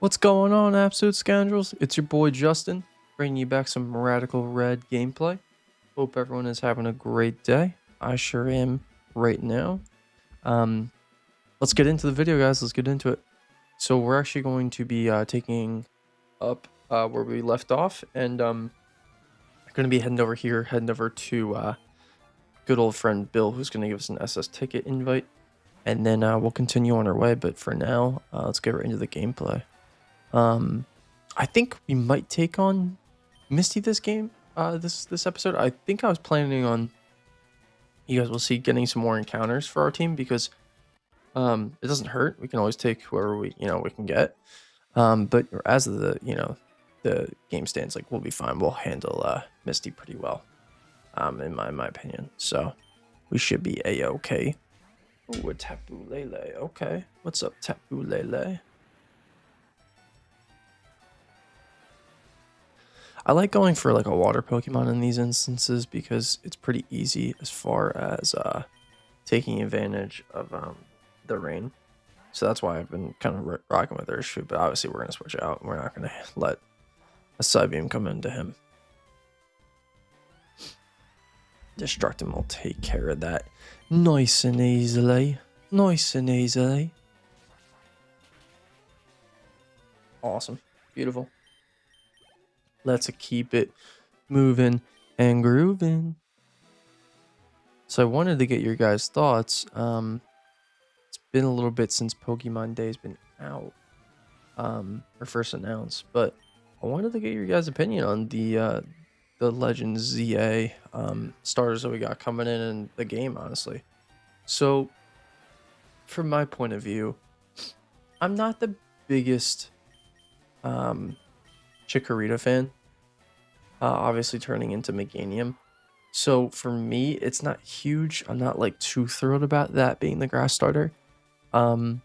What's going on, absolute scoundrels? It's your boy Justin, bringing you back some Radical Red gameplay. Hope everyone is having a great day. I sure am right now. Um, let's get into the video, guys. Let's get into it. So we're actually going to be taking up where we left off, and going to be heading over to good old friend Bill, who's going to give us an SS ticket invite, and then we'll continue on our way. But for now, let's get right into the gameplay. I think we might take on Misty this game, this episode. I think I was planning on, you guys will see, getting some more encounters for our team because it doesn't hurt. We can always take whoever we can get. But as the the game stands, like, we'll be fine. We'll handle Misty pretty well, in my opinion. So we should be a-okay. Ooh, a Tapu Lele. Okay, what's up, Tapu Lele? I like going for like a water Pokemon in these instances because it's pretty easy as far as taking advantage of the rain. So that's why I've been kind of rocking with Urshifu, but obviously we're going to switch out. We're not going to let a Psybeam come into him. Destructum will take care of that nice and easily. Nice and easily. Awesome. Beautiful. Let's keep it moving and grooving. So I wanted to get your guys' thoughts. It's been a little bit since Pokemon Day's been out, or first announced, but I wanted to get your guys' opinion on the Legends ZA starters that we got coming in the game, honestly. So, from my point of view, I'm not the biggest Chikorita fan. Obviously turning into Meganium. So for me, it's not huge. I'm not like too thrilled about that being the grass starter. I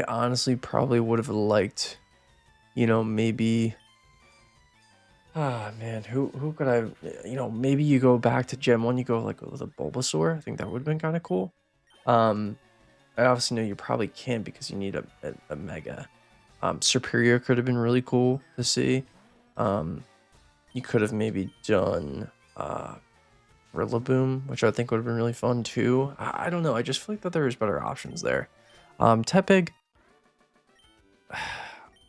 honestly probably would have liked, maybe. Ah, man, who could I? Maybe you go back to Gen 1. You go like with a Bulbasaur. I think that would have been kind of cool. I obviously know you probably can't because you need a Mega. Superior could have been really cool to see. You could have maybe done Rillaboom, which I think would have been really fun too. I don't know. I just feel like that there's better options there. Tepig,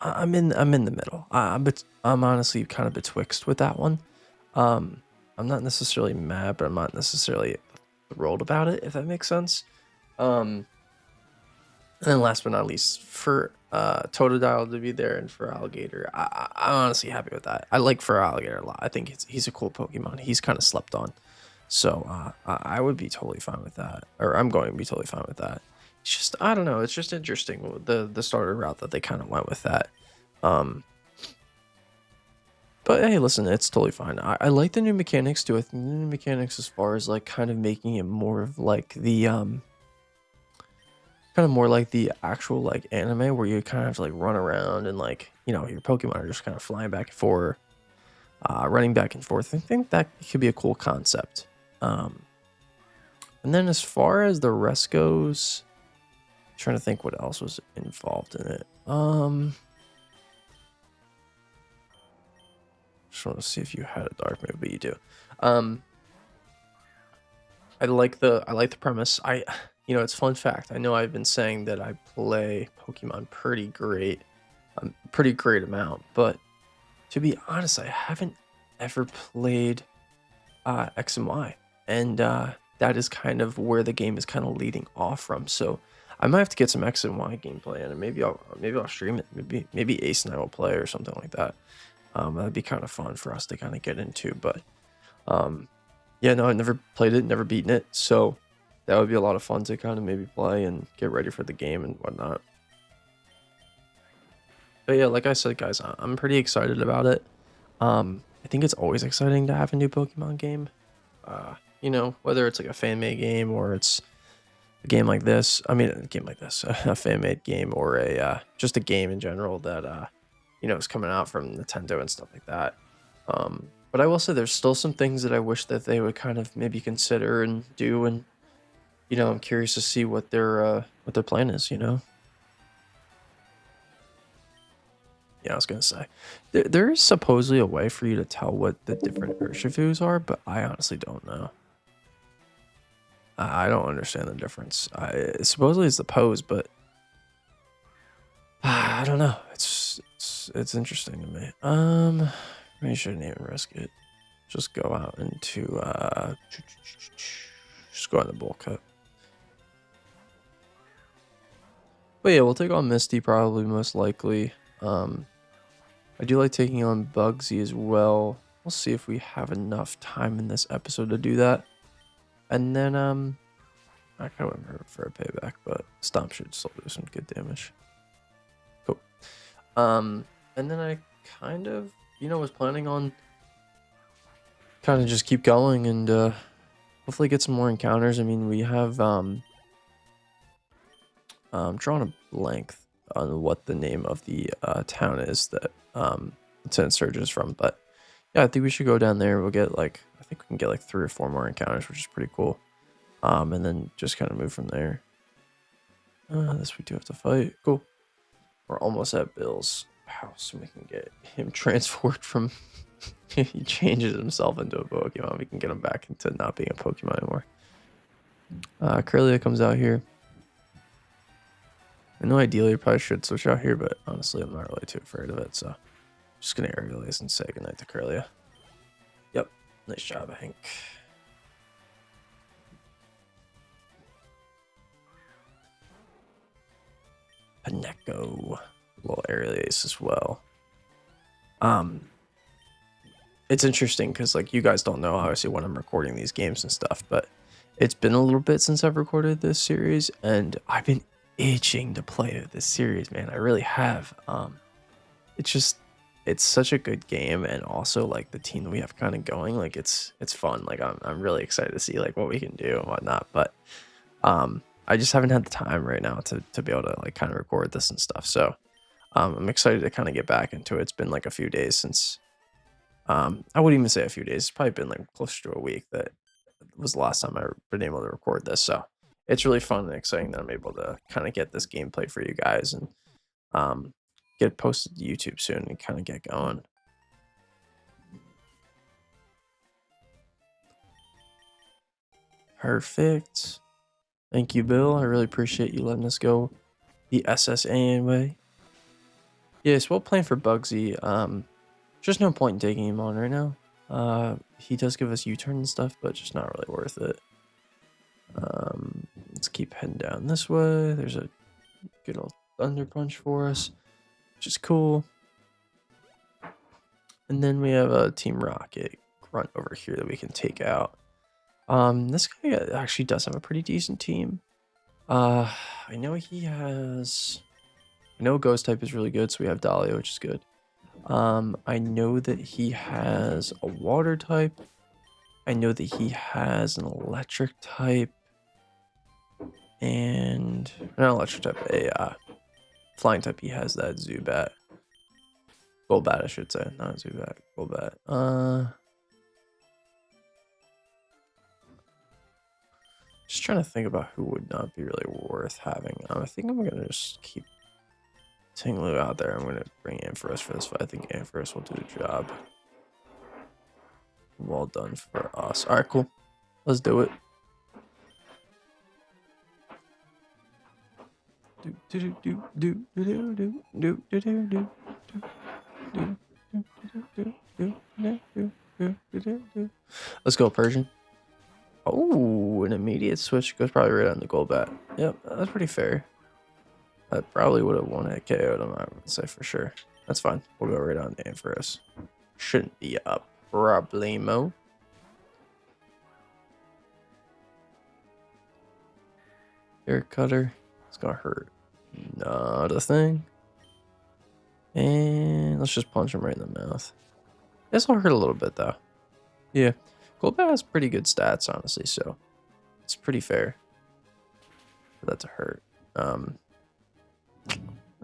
I'm in the middle. I'm honestly kind of betwixt with that one. I'm not necessarily mad, but I'm not necessarily thrilled about it, if that makes sense. And then last but not least, for Totodile to be there and for Alligator, I'm honestly happy with that. I like for Alligator a lot. I think he's a cool Pokemon. He's kind of slept on. So I would be totally fine with that. Or I'm going to be totally fine with that. It's just, I don't know. It's just interesting, the starter route that they kind of went with that. But hey, listen, it's totally fine. I like the new mechanics too. I think the new mechanics as far as like kind of making it more of like the actual like anime where you kind of have to like run around and like, your Pokemon are just kind of flying back and forth, running back and forth. I think that could be a cool concept. And then as far as the rest goes, I'm trying to think what else was involved in it. Just want to see if you had a dark move, but you do. I like the premise. It's fun fact. I know I've been saying that I play Pokemon pretty great amount, but to be honest, I haven't ever played X and Y, and that is kind of where the game is kind of leading off from. So I might have to get some X and Y gameplay in, and maybe I'll stream it. Maybe Ace and I will play or something like that. That'd be kind of fun for us to kind of get into. But yeah, no, I never played it, never beaten it, so that would be a lot of fun to kind of maybe play and get ready for the game and whatnot. But yeah, like I said, guys, I'm pretty excited about it. I think it's always exciting to have a new Pokemon game. Whether it's like a fan-made game or it's a game like this. I mean, a game like this, a fan-made game, or just a game in general that is coming out from Nintendo and stuff like that. But I will say there's still some things that I wish that they would kind of maybe consider and do, and I'm curious to see what their plan is. Yeah, I was gonna say there is supposedly a way for you to tell what the different Urshifu's are, but I honestly don't know. I don't understand the difference. Supposedly it's the pose, but I don't know. It's interesting to me. Maybe shouldn't even risk it. Just go out into just go on the bowl cut. But yeah, we'll take on Misty probably most likely. I do like taking on Bugsy as well. We'll see if we have enough time in this episode to do that. And then I kind of went for a payback, but Stomp should still do some good damage. Cool. And then I kind of, was planning on kind of just keep going and hopefully get some more encounters. I mean, we have drawn a blank on what the name of the town is that Lieutenant Surge is from, but yeah, I think we should go down there. We'll get I think we can get 3 or 4 more encounters, which is pretty cool. And then just kind of move from there. This we do have to fight. Cool. We're almost at Bill's house, and we can get him transferred from. He changes himself into a Pokemon. We can get him back into not being a Pokemon anymore. Curlia comes out here. I know ideally I probably should switch out here, but honestly, I'm not really too afraid of it. So I'm just gonna aerial ace and say goodnight to Curlia. Yep, nice job, Hank. Paneko, little aerial ace as well. It's interesting because you guys don't know obviously when I'm recording these games and stuff, but it's been a little bit since I've recorded this series, and I've been itching to play this series, man. I really have. It's such a good game, and also the team that we have kind of going, it's fun. I'm really excited to see what we can do and whatnot, but I just haven't had the time right now to be able to kind of record this and stuff. So I'm excited to kind of get back into it. It's been a few days since I wouldn't even say a few days. It's probably been closer to a week that was the last time I've been able to record this. So it's really fun and exciting that I'm able to kind of get this gameplay for you guys and get it posted to YouTube soon and kind of get going. Perfect. Thank you, Bill. I really appreciate you letting us go the SSA way. Yeah, so we'll plan for Bugsy. Just no point in taking him on right now. He does give us U-turn and stuff, but just not really worth it. Let's keep heading down this way. There's a good old Thunder Punch for us, which is cool. And then we have a Team Rocket grunt over here that we can take out. This guy actually does have a pretty decent team. I know he has. I know Ghost type is really good, so we have Dahlia, which is good. I know that he has a water type. I know that he has an electric type. And not electric type, a flying type. He has that Zubat. Golbat, I should say. Not Zubat, Golbat. Just trying to think about who would not be really worth having. I think I'm gonna just keep Tinglu out there. I'm going to bring Ampharos for this fight. I think Ampharos will do the job. Well done for us. All right, cool. Let's do it. Let's go, Persian. Oh, an immediate switch goes probably right on the Golbat. Yep, that's pretty fair. I probably would have won at KO'd him, I would say for sure. That's fine. We'll go right on to Ampharos. Shouldn't be a problemo. Hair cutter. It's gonna hurt. Not a thing. And let's just punch him right in the mouth. This will hurt a little bit though. Yeah. Golbat has pretty good stats, honestly, so it's pretty fair for that to hurt.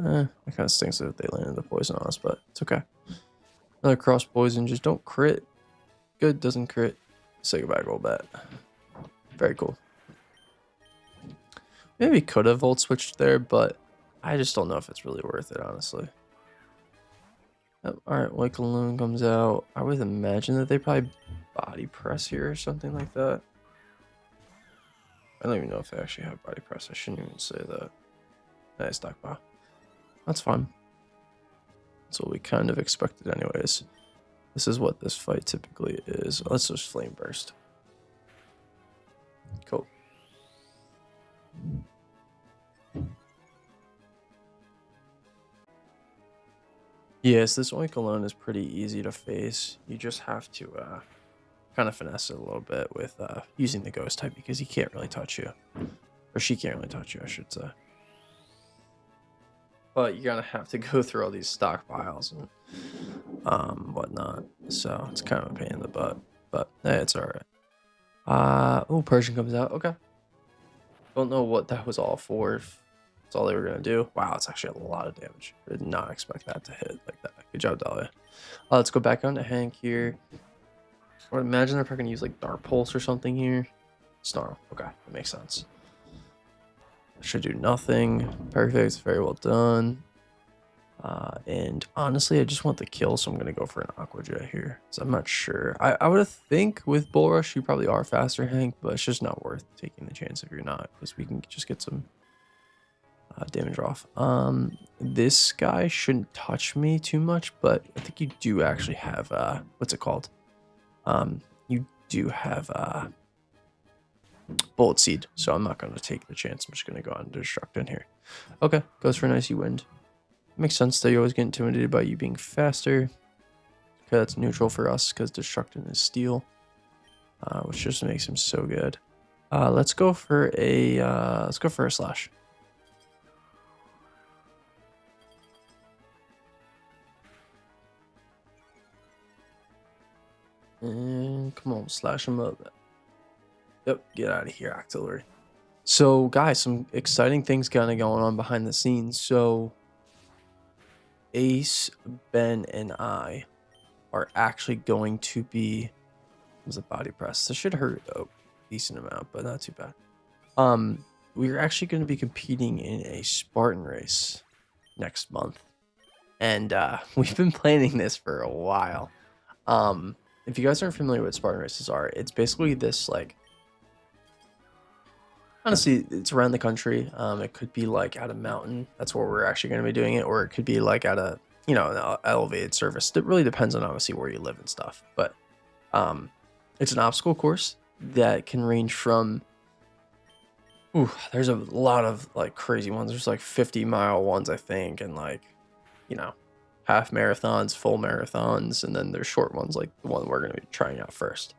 It kind of stinks if they landed the poison on us, but it's okay. Another cross poison, just don't crit. Good, doesn't crit. Say goodbye, Golbat. Very cool. Maybe could have volt switched there, but I just don't know if it's really worth it, honestly. Alright, White Balloon comes out. I would imagine that they probably body press here or something like that. I don't even know if they actually have body press. I shouldn't even say that. Nice stockpile. That's fine. That's what we kind of expected anyways. This is what this fight typically is. Let's just Flame Burst. Cool. Yes, this Oink alone is pretty easy to face. You just have to kind of finesse it a little bit with using the ghost type because he can't really touch you. Or she can't really touch you, I should say. But you're gonna have to go through all these stockpiles and whatnot. So it's kind of a pain in the butt. But hey, it's alright. Oh, Persian comes out. Okay. Don't know what that was all for. If that's all they were gonna do. Wow, it's actually a lot of damage. I did not expect that to hit like that. Good job, Dahlia. Let's go back on to Hank here. I would imagine they're probably gonna use like Dark Pulse or something here. Snarl. Okay, that makes sense. Should do nothing. Perfect. Very well done. And honestly, I just want the kill, so I'm gonna go for an Aqua Jet here. So I'm not sure. I would think with Bull Rush you probably are faster, Hank, but it's just not worth taking the chance if you're not, because we can just get some damage off. This guy shouldn't touch me too much, but I think you do actually have what's it called? You do have Bullet Seed, so I'm not going to take the chance. I'm just going to go on to Destruct in here. Okay, goes for an Icy Wind. Makes sense that you always get intimidated by you being faster. Okay, that's neutral for us because Destructing is Steel, which just makes him so good. Let's go for a Slash. And come on, slash him up. Yep, get out of here, Octillery. So, guys, some exciting things kind of going on behind the scenes. So, Ace, Ben, and I are actually going to be. Was a body press. This should hurt a decent amount, but not too bad. We're actually going to be competing in a Spartan race next month, and we've been planning this for a while. If you guys aren't familiar with what Spartan races are, it's basically this like. Honestly, it's around the country. It could be like at a mountain. That's where we're actually going to be doing it, or it could be like at a an elevated surface. It really depends on obviously where you live and stuff. But it's an obstacle course that can range from. There's a lot of like crazy ones. There's like 50-mile ones, I think, and like, half marathons, full marathons, and then there's short ones like the one we're going to be trying out first.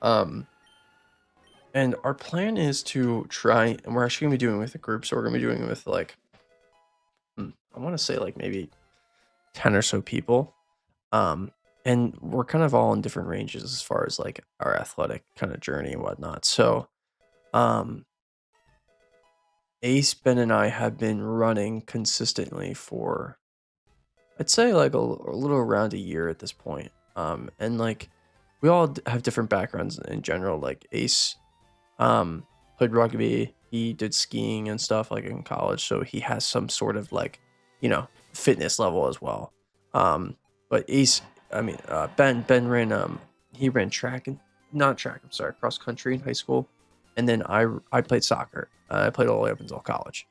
And our plan is to try, and we're actually going to be doing it with a group, so we're going to be doing it with like, I want to say like maybe 10 or so people. And we're kind of all in different ranges as far as like our athletic kind of journey and whatnot. So, Ace, Ben, and I have been running consistently for, I'd say like a little around a year at this point. And like we all have different backgrounds in general. Like Ace, played rugby. He did skiing and stuff like in college, so he has some sort of like, fitness level as well. But Ace, Ben ran he ran track and not track. I'm sorry, cross country in high school, and then I played soccer. I played all the way up until college.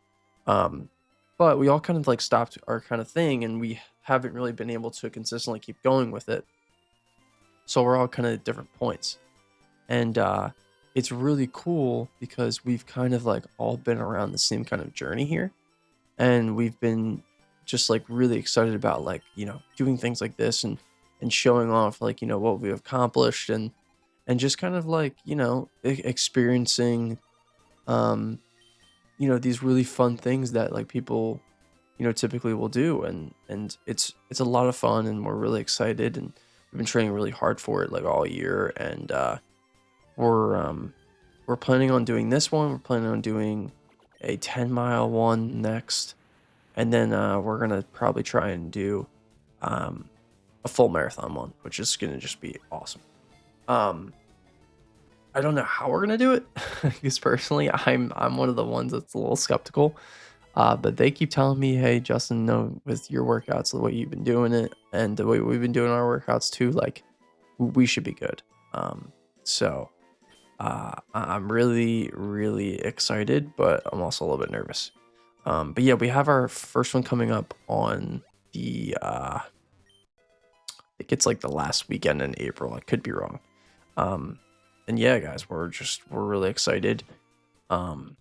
But we all kind of like stopped our kind of thing, and we haven't really been able to consistently keep going with it. So we're all kind of at different points, and it's really cool because we've kind of like all been around the same kind of journey here, and we've been just like really excited about like doing things like this and showing off like what we've accomplished and just kind of like experiencing these really fun things that like people typically will do, and it's a lot of fun, and we're really excited, and we've been training really hard for it like all year, and we're planning on doing this one. We're planning on doing a 10-mile one next, and then we're gonna probably try and do a full marathon one, which is gonna just be awesome. I don't know how we're gonna do it because personally I'm one of the ones that's a little skeptical. But they keep telling me, hey, Justin, no, with your workouts, the way you've been doing it, and the way we've been doing our workouts too, like we should be good. So I'm really, really excited, but I'm also a little bit nervous. But yeah, we have our first one coming up on the I think it's like the last weekend in April. I could be wrong. And yeah, guys, we're really excited. Um,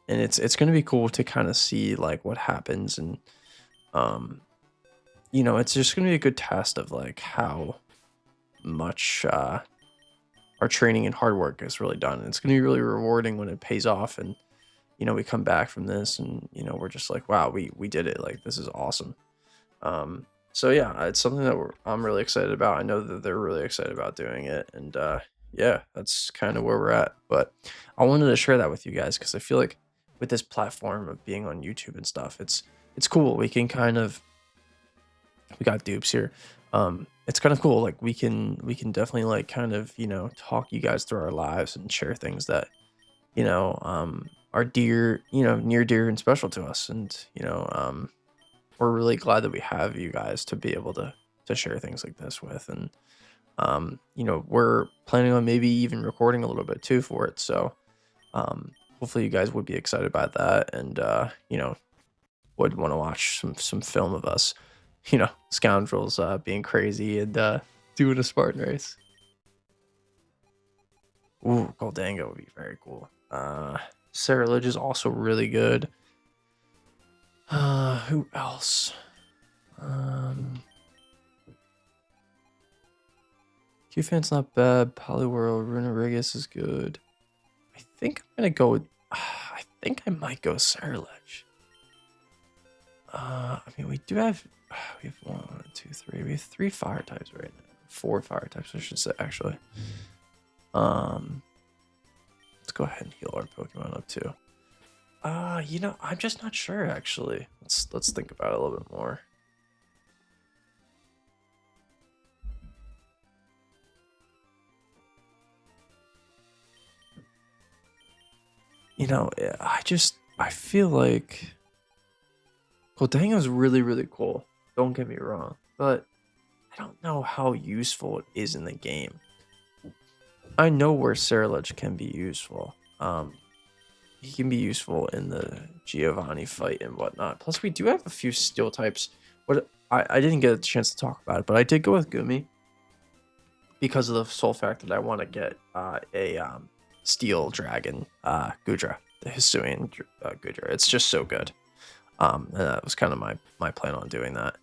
and it's gonna be cool to kind of see like what happens, and um, it's just gonna be a good test of like how much our training and hard work is really done. And it's gonna be really rewarding when it pays off, and we come back from this, and we're just like, wow, we did it. Like, this is awesome. So yeah, it's something that I'm really excited about. I know that they're really excited about doing it, and yeah, that's kind of where we're at. But I wanted to share that with you guys because I feel like with this platform of being on YouTube and stuff, it's cool. We got dupes here. It's kind of cool. Like we can definitely like kind of talk you guys through our lives and share things that are dear, near dear and special to us, and we're really glad that we have you guys to be able to share things like this with. And we're planning on maybe even recording a little bit too for it. So hopefully you guys would be excited about that, and would want to watch some film of us, scoundrels being crazy and doing a Spartan race. Ooh, Goldango would be very cool. Sarah Lidge is also really good. Who else? Q-Fan's not bad. Poliworld, Runarigus is good. I think I'm gonna go with. I think I might go Sarah Lidge. I mean, we do have. We have 1, 2, 3. We have 3 fire types right now. 4 fire types, I should say, actually. Let's go ahead and heal our Pokemon up too. I'm just not sure actually. Let's think about it a little bit more. I feel like Goldango is really, really cool. Don't get me wrong, but I don't know how useful it is in the game. I know where Ceruledge can be useful. He can be useful in the Giovanni fight and whatnot. Plus, we do have a few steel types. What I didn't get a chance to talk about it, but I did go with Gumi because of the sole fact that I want to get a steel dragon Gudra, the Hisuian Gudra. It's just so good. And that was kind of my plan on doing that.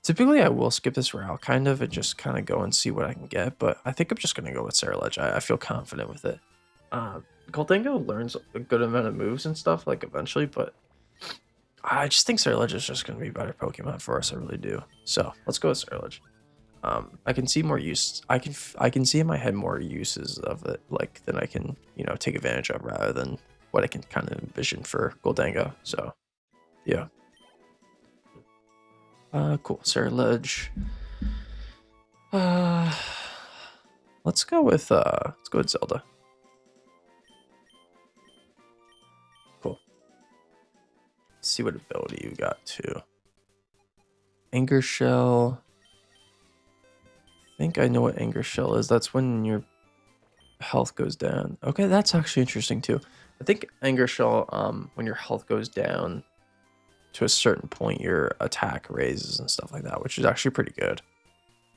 Typically, I will skip this route kind of and just kind of go and see what I can get, but I think I'm just going to go with Ceruledge. I feel confident with it. Goldango learns a good amount of moves and stuff, like, eventually, but I just think Ceruledge is just going to be a better Pokemon for us. I really do. So, let's go with Ceruledge. I can see more use. I can see in my head more uses of it, like, than I can, take advantage of, rather than what I can kind of envision for Goldango. So, yeah. Cool. Ceruledge. Let's go with Zelda. Cool. Let's see what ability you got too. Anger Shell. I think I know what Anger Shell is. That's when your health goes down. Okay, that's actually interesting too. I think Anger Shell, when your health goes down to a certain point, your attack raises and stuff like that, which is actually pretty good.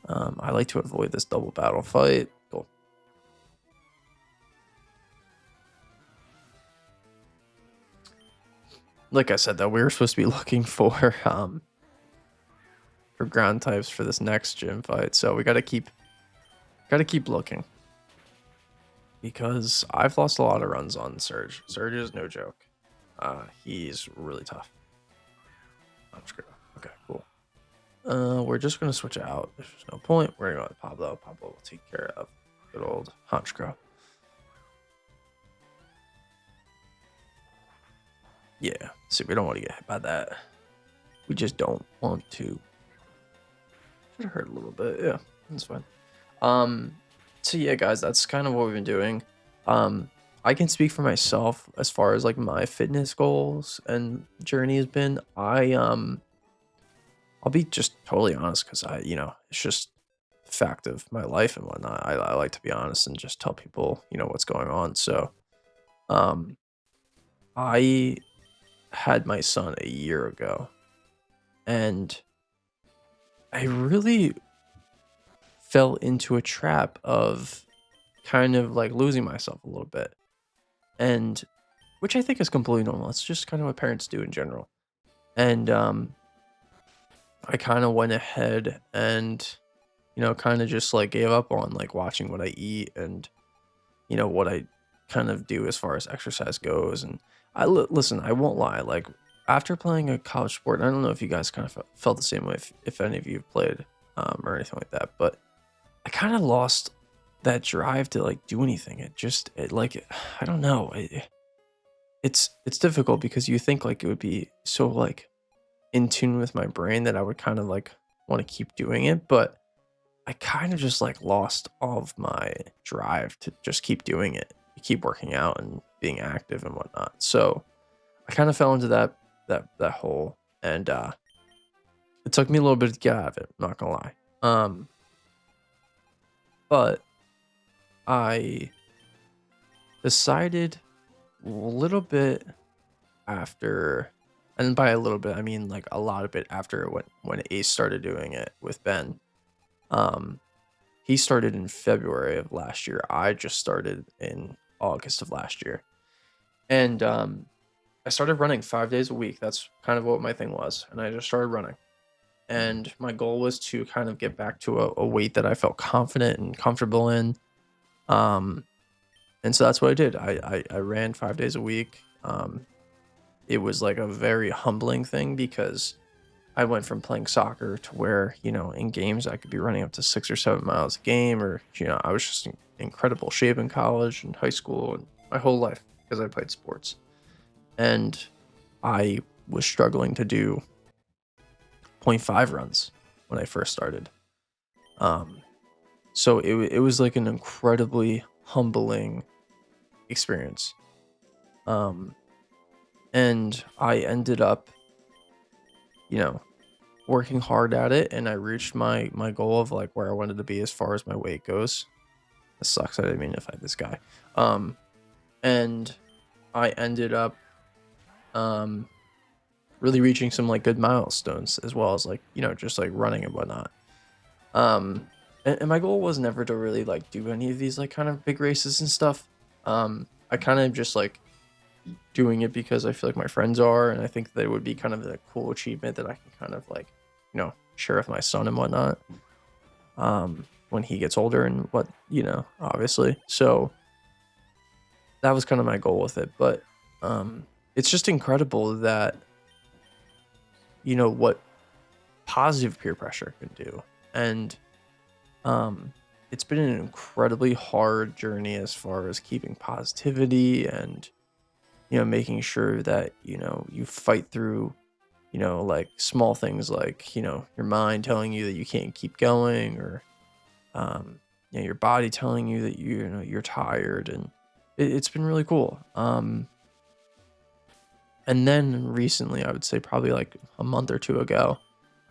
I like to avoid this double battle fight. Cool. Like I said, though, we were supposed to be looking for ground types for this next gym fight, so we gotta keep looking, because I've lost a lot of runs on Surge. Surge is no joke. He's really tough. I'm screwed. Okay, cool. We're just gonna switch out. There's no point. We're gonna go with Pablo. Pablo will take care of good old Honchkrow. Yeah. See, we don't want to get hit by that. We just don't want to. Should hurt a little bit. Yeah, that's fine. So yeah, guys, that's kind of what we've been doing. I can speak for myself as far as like my fitness goals and journey has been. I'll be just totally honest because it's just fact of my life and whatnot. I like to be honest and just tell people, what's going on. So, um, I had my son a year ago, and I really fell into a trap of kind of like losing myself a little bit, and which I think is completely normal. It's just kind of what parents do in general. And I kind of went ahead and kind of just like gave up on like watching what I eat and what I kind of do as far as exercise goes. And listen, I won't lie. Like after playing a college sport, I don't know if you guys kind of felt the same way, if any of you have played or anything like that, but I kind of lost that drive to like do anything. I don't know. It's difficult because you think like it would be so like in tune with my brain that I would kind of like want to keep doing it, but I kind of just like lost all of my drive to just keep doing it, keep working out and being active and whatnot. So I kind of fell into that hole, and it took me a little bit to get out of it. I'm not gonna lie. But I decided a little bit after, and by a little bit I mean like a lot of bit after when Ace started doing it with Ben. Um, he started in February of last year. I just started in August of last year. And I started running 5 days a week. That's kind of what my thing was. And I just started running. And my goal was to kind of get back to a weight that I felt confident and comfortable in. Um, and so that's what I did. I ran 5 days a week. It was like a very humbling thing because I went from playing soccer to where, in games I could be running up to 6 or 7 miles a game, or, I was just in incredible shape in college and high school and my whole life because I played sports. And I was struggling to do point 0.5 runs when I first started. Um, so it was like an incredibly humbling experience. Um, and I ended up, you know, working hard at it, and I reached my goal of like where I wanted to be as far as my weight goes. This sucks. I didn't mean to fight this guy. Um, and I ended up um really reaching some like good milestones as well as like just like running and whatnot. Um, and my goal was never to really like do any of these like kind of big races and stuff. I kind of just like doing it because I feel like my friends are, and I think that it would be kind of a cool achievement that I can kind of like share with my son and whatnot. When he gets older and obviously. So that was kind of my goal with it. But it's just incredible that what positive peer pressure can do. And it's been an incredibly hard journey as far as keeping positivity and making sure that you fight through like small things like your mind telling you that you can't keep going, or your body telling you that you're tired. And it's been really cool. And then recently, I would say probably like a month or two ago,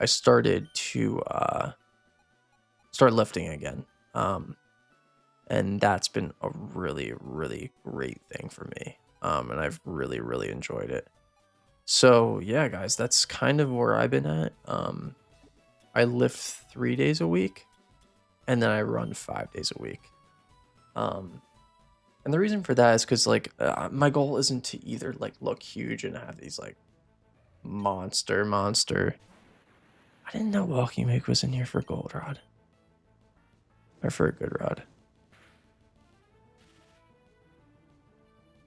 I started to start lifting again. And that's been a really, really great thing for me. And I've really, really enjoyed it. So yeah, guys, that's kind of where I've been at. I lift 3 days a week, and then I run 5 days a week. And the reason for that is because like my goal isn't to either like look huge and have these like monster. I didn't know Walking Wig was in here for Goldenrod or for a good rod.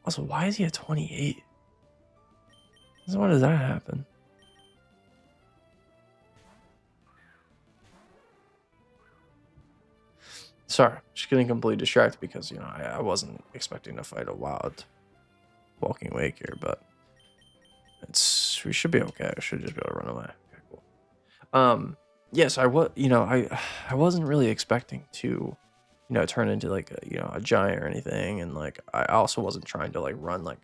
Also, why is he at 28? So why does that happen? Sorry, just getting completely distracted because I wasn't expecting to fight a wild Walking Wig here, but we should be okay. I should just be able to run away. Okay, cool. Yes, I was I wasn't really expecting to turn into like a giant or anything. And like I also wasn't trying to like run like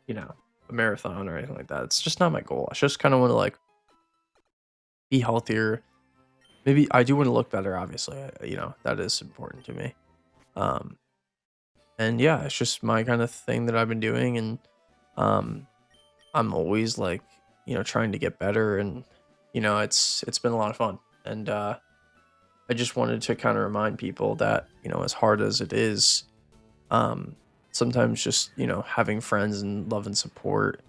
you know a marathon or anything like that. It's just not my goal. I just kind of want to like be healthier. Maybe I do want to look better. Obviously, that is important to me. Um, and yeah, it's just my kind of thing that I've been doing, and um, I'm always like trying to get better, and it's been a lot of fun. And I just wanted to kind of remind people that as hard as it is, um, sometimes just having friends and love and support,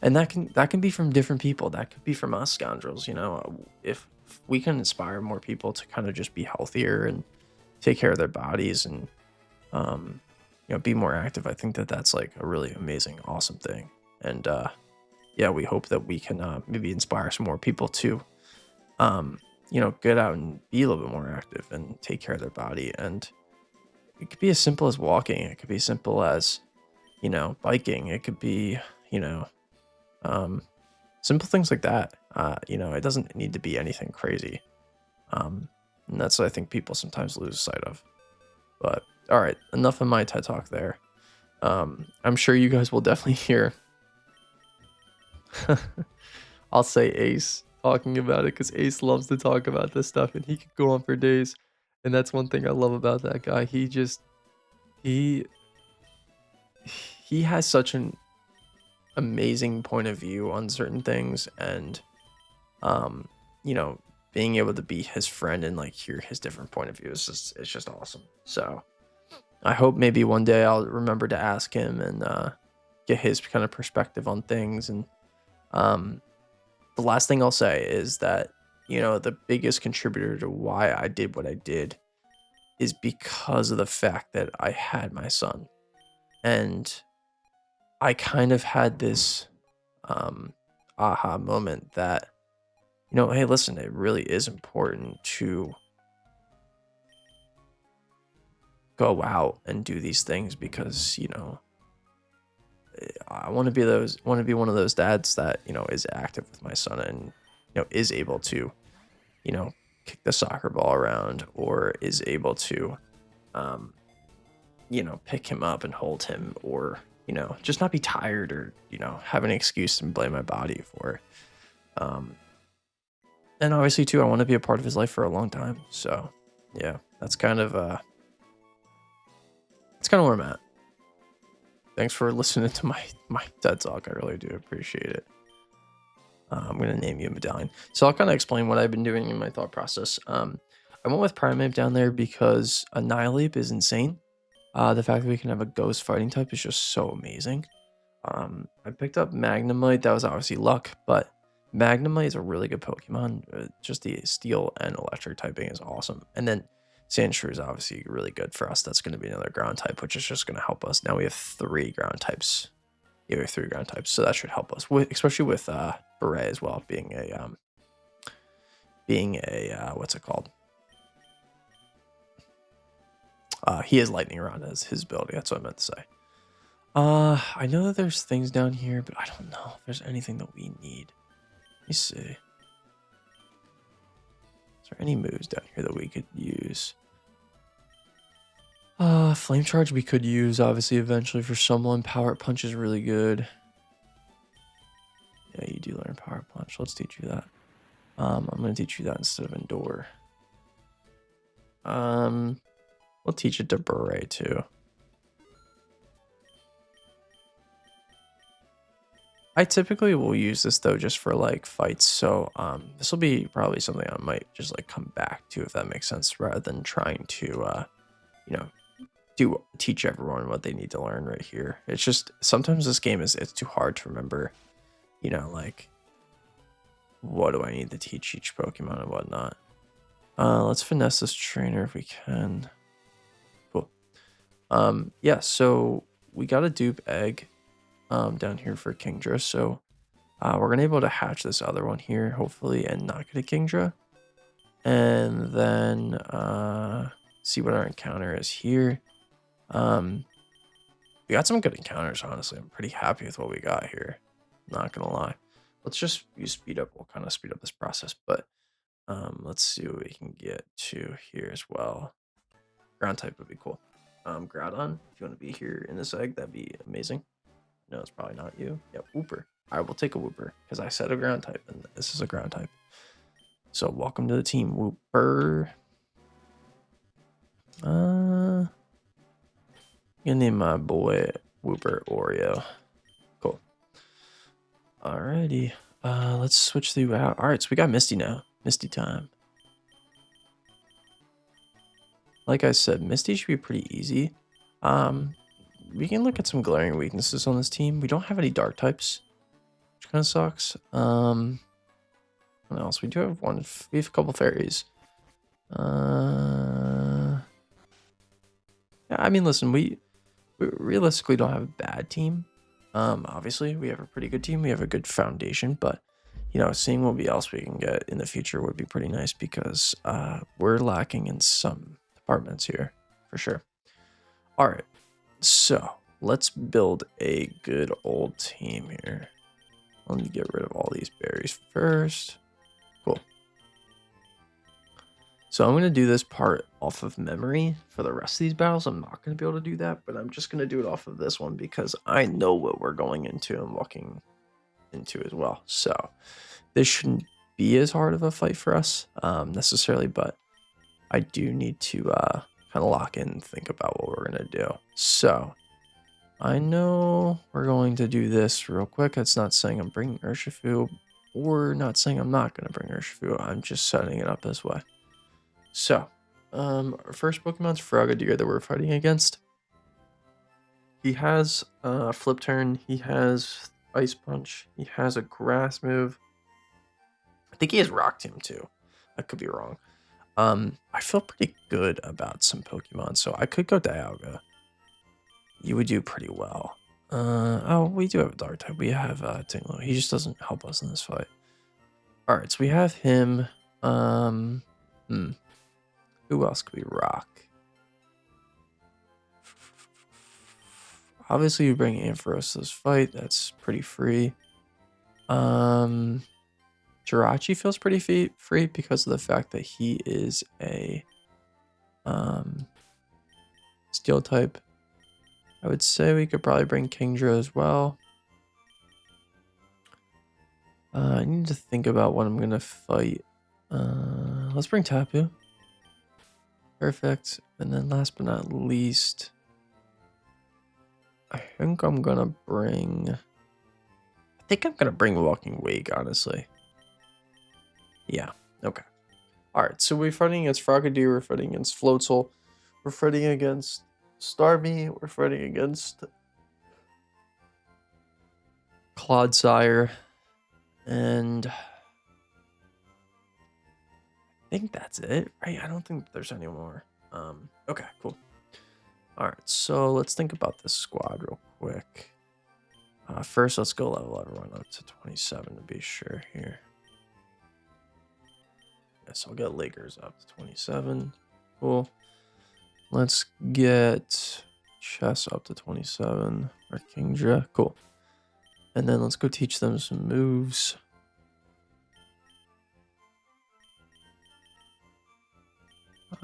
and that can be from different people. That could be from us scoundrels. If we can inspire more people to kind of just be healthier and take care of their bodies and um, be more active, I think that that's like a really amazing, awesome thing. And yeah, we hope that we can maybe inspire some more people to get out and be a little bit more active and take care of their body. And it could be as simple as walking. It could be simple as biking. It could be you know um, simple things like that. It doesn't need to be anything crazy. Um, and that's what I think people sometimes lose sight of. But all right, enough of my TED talk there. I'm sure you guys will definitely hear. I'll say Ace talking about it because Ace loves to talk about this stuff and he could go on for days. And that's one thing I love about that guy. He he has such an amazing point of view on certain things, and um, you know, being able to be his friend and like hear his different point of view is just it's just awesome. So I hope maybe one day I'll remember to ask him and get his kind of perspective on things. And um, the last thing I'll say is that the biggest contributor to why I did what I did is because of the fact that I had my son, and I kind of had this um, aha moment that hey, listen, it really is important to go out and do these things because I want to be one of those dads that is active with my son and is able to kick the soccer ball around, or is able to um pick him up and hold him, or just not be tired, or have an excuse to blame my body for it. And obviously too, I want to be a part of his life for a long time. So yeah, that's kind of where I'm at. Thanks for listening to my TED talk. I really do appreciate it. I'm gonna name you a medallion. So I'll kind of explain what I've been doing in my thought process. I went with Primate down there because Annihilate is insane. The fact that we can have a ghost fighting type is just so amazing. I picked up Magnemite. That was obviously luck, but Magnemite is a really good Pokemon. Just the steel and electric typing is awesome. And then Sandshrew is obviously really good for us. That's going to be another ground type, which is just going to help us. Now we have three ground types. Yeah, we have three ground types, so that should help us, especially with Beret as well, being a what's it called? He has lightning rod as his ability. That's what I meant to say. I know that there's things down here, but I don't know if there's anything that we need. Let me see. Is there any moves down here that we could use? Flame charge we could use obviously eventually for someone. Power punch is really good. Yeah, you do learn power punch. Let's teach you that. I'm gonna teach you that instead of endure. We'll teach it to Beret too. I typically will use this though just for like fights, so this will be probably something I might just like come back to, if that makes sense, rather than trying to you know teach everyone what they need to learn right here. It's just sometimes this game it's too hard to remember, like what do I need to teach each Pokemon and whatnot. Let's finesse this trainer if we can. Cool. Yeah, so we got a dupe egg down here for Kingdra, so we're gonna be able to hatch this other one here hopefully and not get a Kingdra, and then see what our encounter is here. We got some good encounters, honestly. I'm pretty happy with what we got here, not gonna lie. Let's just use speed up. We'll kind of speed up this process, but let's see what we can get to here as well. Ground type would be cool. Groudon, if you want to be here in this egg, that'd be amazing. No, it's probably not you. Yeah, Wooper. I will take a Wooper because I said a ground type, and this is a ground type. So welcome to the team, Wooper. I'm gonna name my boy Wooper Oreo. Cool. Alrighty. Let's switch through out. Alright, so we got Misty now. Misty time. Like I said, Misty should be pretty easy. We can look at some glaring weaknesses on this team. We don't have any dark types, which kind of sucks. What else? We do have we have a couple fairies. Yeah, I mean, listen, we realistically don't have a bad team. Obviously, we have a pretty good team. We have a good foundation, but you know, seeing what else we can get in the future would be pretty nice because we're lacking in some departments here for sure. All right, so let's build a good old team here. Let me get rid of all these berries first. Cool. So I'm going to do this part off of memory for the rest of these battles. I'm not going to be able to do that, but I'm just going to do it off of this one because I know what we're going into and walking into as well. So this shouldn't be as hard of a fight for us necessarily, but I do need to kind of lock in and think about what we're going to do. So I know we're going to do this real quick. It's not saying I'm bringing Urshifu or not saying I'm not going to bring Urshifu. I'm just setting it up this way. So, our first Pokemon's Frogadier that we're fighting against. He has Flip Turn, he has Ice Punch, he has a Grass move. I think he has Rock Tomb too. I could be wrong. I feel pretty good about some Pokemon, so I could go Dialga. You would do pretty well. Oh, we do have a Dark type. We have Tinglo. He just doesn't help us in this fight. All right, so we have him. Who else could we rock? Obviously, you bring Ampharos to this fight. That's pretty free. Jirachi feels pretty free because of the fact that he is a steel type. I would say we could probably bring Kingdra as well. I need to think about what I'm going to fight. Let's bring Tapu. Perfect. And then last but not least, I think I'm going to bring Walking Wake, honestly. Yeah, okay. Alright, so we're fighting against Frogadier, we're fighting against Floatzel, we're fighting against Starmie, we're fighting against Clodsire, and I think that's it, right? I don't think there's any more. Okay, cool. Alright, so let's think about this squad real quick. First, let's go level everyone up to 27 to be sure here. So I'll get Lakers up to 27. Cool. Let's get Chess up to 27. Or Kingdra. Cool. And then let's go teach them some moves.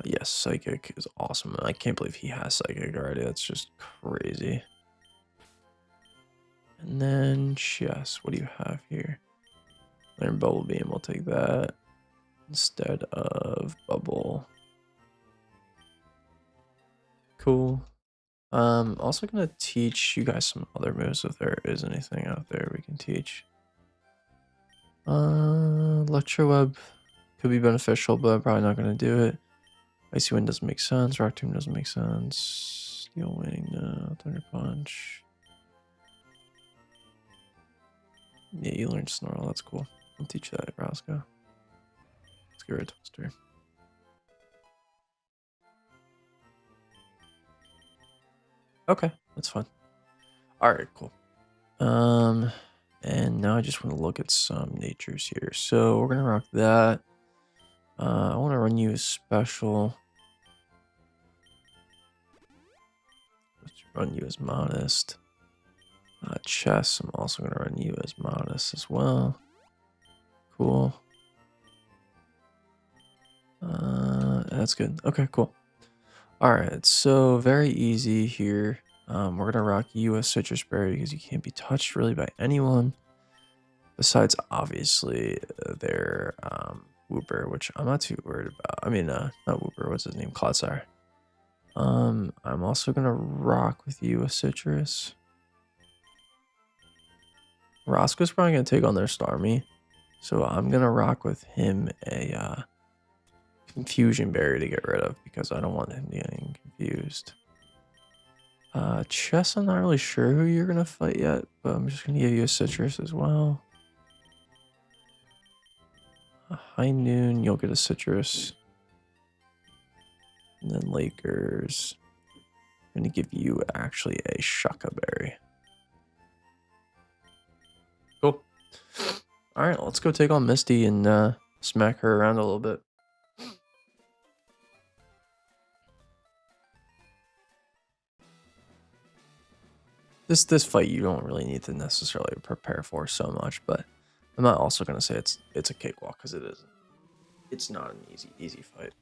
Yes, Psychic is awesome. I can't believe he has Psychic already. That's just crazy. And then Chess. What do you have here? Learn Bubble Beam. We'll take that instead of Bubble. Cool. Also gonna teach you guys some other moves if there is anything out there we can teach. Electro Web could be beneficial, but I'm probably not gonna do it. Icy Wind doesn't make sense. Rock Tomb doesn't make sense. Steel Wing, no. Thunder Punch. Yeah, you learned Snarl. That's cool. I'll teach you that at Roscoe. Let's get rid of Toaster. Okay, that's fine. All right, cool. And now I just want to look at some natures here. So we're gonna rock that. I want to run you a special. Let's run you as Modest. Chess, I'm also gonna run you as Modest as well. Cool. That's good. Okay, cool. All right, so very easy here. We're gonna rock you a citrus berry because you can't be touched really by anyone besides obviously their Wooper, which I'm not too worried about. I mean, not Wooper. What's his name? Clodsire. I'm also gonna rock with you a citrus. Roscoe's probably gonna take on their Starmie, so I'm gonna rock with him a confusion berry to get rid of because I don't want him getting confused. Chess, I'm not really sure who you're gonna fight yet, but I'm just gonna give you a citrus as well. A high noon, you'll get a citrus. And then Lakers, I'm gonna give you actually a Shaka berry. Cool. All right, let's go take on Misty and smack her around a little bit. This fight you don't really need to necessarily prepare for so much, but I'm not also gonna say it's a cakewalk because it isn't. It's not an easy fight.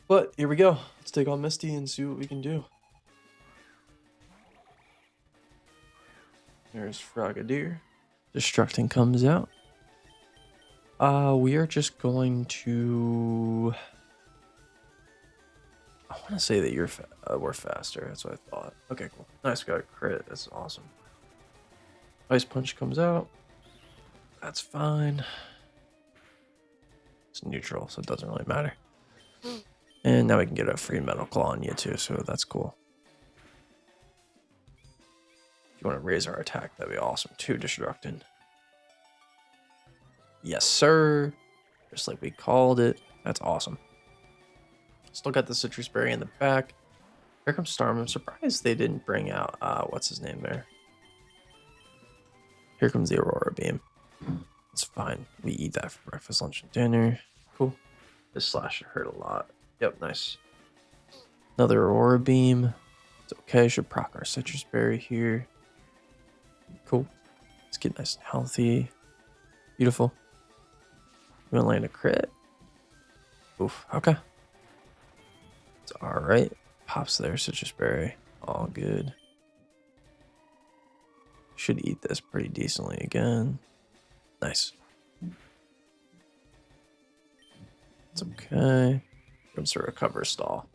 But here we go. Let's take on Misty and see what we can do. There's Frogadier. Destructing comes out. We are just going to. I want to say that we're faster. That's what I thought. Okay, cool. Nice, got a crit. That's awesome. Ice Punch comes out. That's fine. It's neutral, so it doesn't really matter. And now we can get a free Metal Claw on you too, so that's cool. If you want to raise our attack, that'd be awesome too, Destructing. Yes, sir. Just like we called it. That's awesome. Still got the Citrus Berry in the back. Here comes Storm. I'm surprised they didn't bring out, what's his name there? Here comes the Aurora Beam. It's fine. We eat that for breakfast, lunch, and dinner. Cool. This slash hurt a lot. Yep, nice. Another Aurora Beam. It's okay. Should proc our Citrus Berry here. Cool. Let's get nice and healthy. Beautiful. You want to land a crit? Oof. Okay. It's alright. Pops there, Citrus Berry. All good. Should eat this pretty decently again. Nice. It's okay. Comes to recover stall.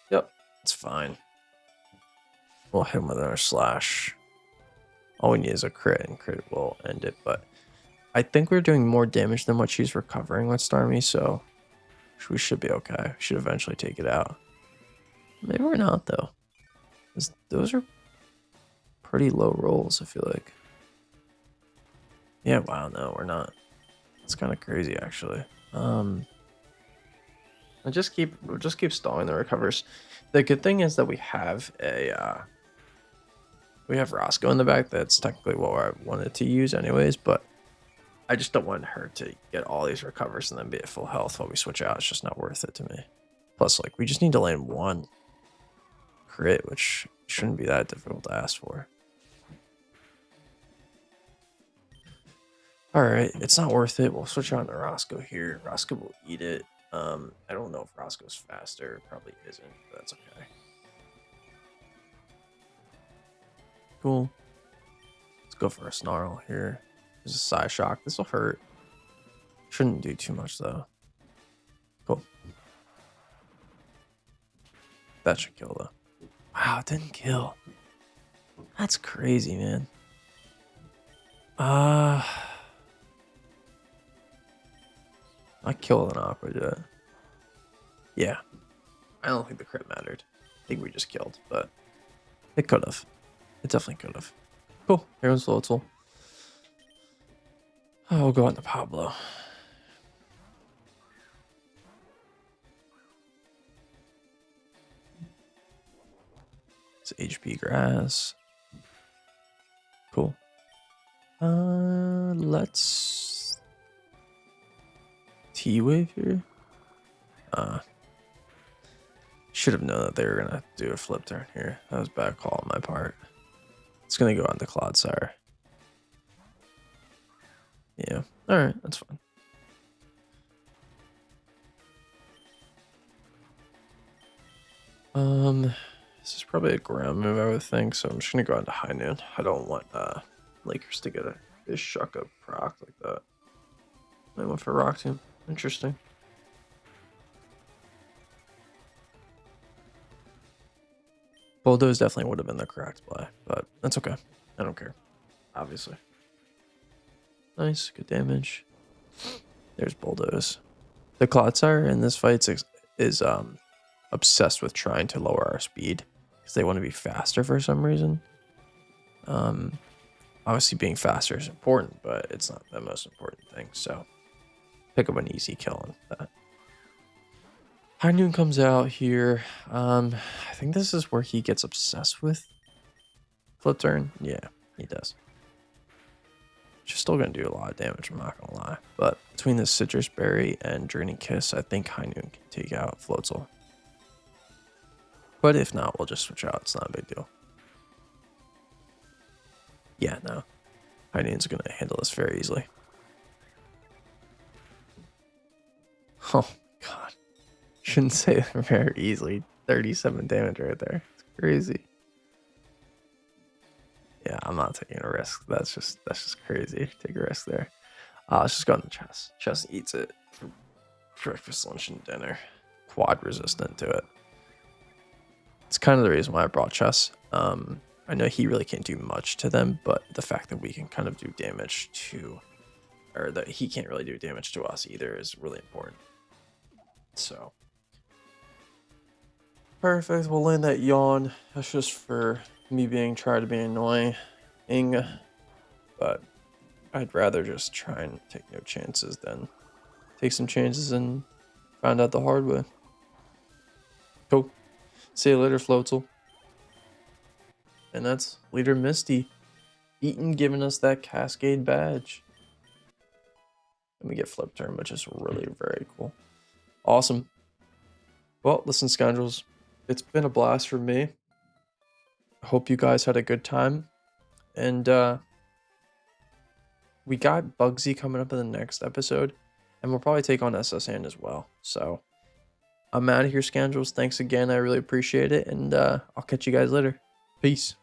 Yep, it's fine. We'll hit him with our slash. All we need is a crit, and crit will end it. But I think we're doing more damage than what she's recovering with Starmie, so we should be okay. We should eventually take it out. Maybe we're not, though. Those are pretty low rolls, I feel like. Yeah, wow, no, we're not. It's kind of crazy, actually. We'll just keep stalling the recovers. The good thing is that we have Roscoe in the back. That's technically what I wanted to use anyways, but I just don't want her to get all these recovers and then be at full health while we switch out. It's just not worth it to me. Plus, like, we just need to land one crit, which shouldn't be that difficult to ask for. Alright, it's not worth it. We'll switch on to Roscoe here. Roscoe will eat it. I don't know if Roscoe's faster. Probably isn't, but that's okay. Cool. Let's go for a Snarl here. There's a Psy Shock. This will hurt. Shouldn't do too much, though. Cool. That should kill, though. Wow, it didn't kill. That's crazy, man. I killed an Aqua Jet. Yeah. I don't think the crit mattered. I think we just killed, but it could have. It definitely could have. Cool. Here goes Floatzel. Oh, we'll go on to Pablo. It's HP grass. Cool. Let's T-Wave here. Should have known that they were gonna do a flip turn here. That was a bad call on my part. It's gonna go on to Clodsire. Yeah. Alright, that's fine. This is probably a ground move, I would think. So I'm just gonna go into high noon. I don't want Lakers to get a shuck up proc like that. I went for rock tomb. Interesting. Bulldoze definitely would have been the correct play, but that's okay. I don't care. Obviously. Nice, good damage. There's Bulldoze. The Clodsire in this fight is obsessed with trying to lower our speed because they want to be faster for some reason. Obviously being faster is important, but it's not the most important thing. So pick up an easy kill on that. High Noon comes out here. I think this is where he gets obsessed with flip turn. Yeah, he does. She's still going to do a lot of damage, I'm not going to lie. But between the Citrus Berry and Draining Kiss, I think High Noon can take out Floatzel. But if not, we'll just switch out. It's not a big deal. Yeah, no. High Noon's going to handle this very easily. Oh, God. Shouldn't say that very easily. 37 damage right there. It's crazy. Yeah, I'm not taking a risk. That's just crazy. Take a risk there. Let's just go on the chest. Chest eats it for breakfast, lunch, and dinner. Quad resistant to it. It's kind of the reason why I brought chess. I know he really can't do much to them, but the fact that we can kind of do damage to, or that he can't really do damage to us either, is really important. So perfect. We'll land that yawn. That's just for me trying to be annoying, but I'd rather just try and take no chances than take some chances and find out the hard way. Cool. See you later, Floatzel. And that's Leader Misty. Eaton giving us that Cascade badge. And we get flip turn, which is really very cool. Awesome. Well, listen, scoundrels, it's been a blast for me. I hope you guys had a good time. And we got Bugsy coming up in the next episode. And we'll probably take on SS Hand as well. So I'm out of here, scoundrels. Thanks again. I really appreciate it. And I'll catch you guys later. Peace.